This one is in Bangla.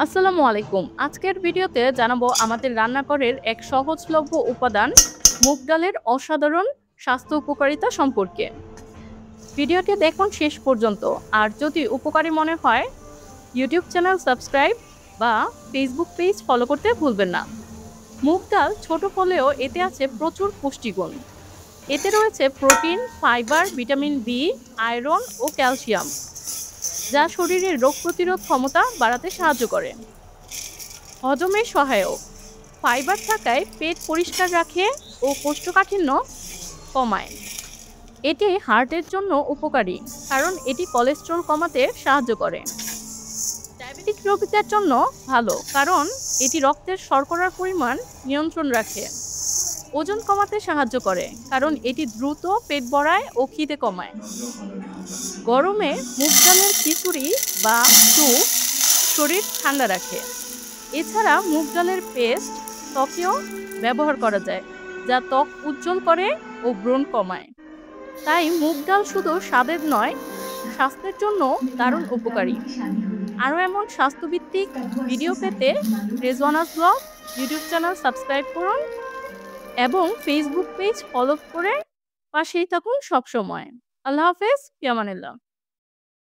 আসসালামু আলাইকুম। আজকের ভিডিওতে জানাবো আমাদের রান্নাঘরের এক সহজলভ্য উপাদান মুগ ডালের অসাধারণ স্বাস্থ্য উপকারিতা সম্পর্কে। ভিডিওটি দেখুন শেষ পর্যন্ত। আর যদি উপকারী মনে হয় ইউটিউব চ্যানেল সাবস্ক্রাইব বা ফেসবুক পেজ ফলো করতে ভুলবেন না। মুগ ডাল ছোট হলেও এতে আছে প্রচুর পুষ্টিগুণ। এতে রয়েছে protein, fibre, vitamin B, iron ও ক্যালসিয়াম, যা শরীরের রোগ প্রতিরোধ ক্ষমতা বাড়াতে সাহায্য করে। হজমে সহায়ক। ফাইবার থাকায় পেট পরিষ্কার রাখে ও কোষ্ঠকাঠিন্য কমায়। এটি হার্টের জন্য উপকারী, কারণ এটি কোলেস্টেরল কমাতে সাহায্য করে। ডায়াবেটিক রোগীদের জন্য ভালো, কারণ এটি রক্তের শর্করার পরিমাণ নিয়ন্ত্রণ রাখে। ওজন কমাতে সাহায্য করে, কারণ এটি দ্রুত পেট ভরায় ও খিদে কমায়। গরমে মুগ ডালের খিচুড়ি বা স্যুপ শরীর ঠান্ডা রাখে। এছাড়া মুগ ডালের পেস্ট ত্বকেও ব্যবহার করা যায়, যা ত্বক উজ্জ্বল করে ও ব্রণ কমায়। তাই মুগ ডাল শুধু স্বাদের নয়, স্বাস্থ্যের জন্য দারুণ উপকারী। আরও এমন স্বাস্থ্যভিত্তিক ভিডিও পেতে Rezwana's blog YouTube channel subscribe করুন এবং ফেসবুক পেজ ফলো করে পাশেই থাকুন সবসময়। আল্লাহ হাফেজ, ফি আমানিল্লাহ।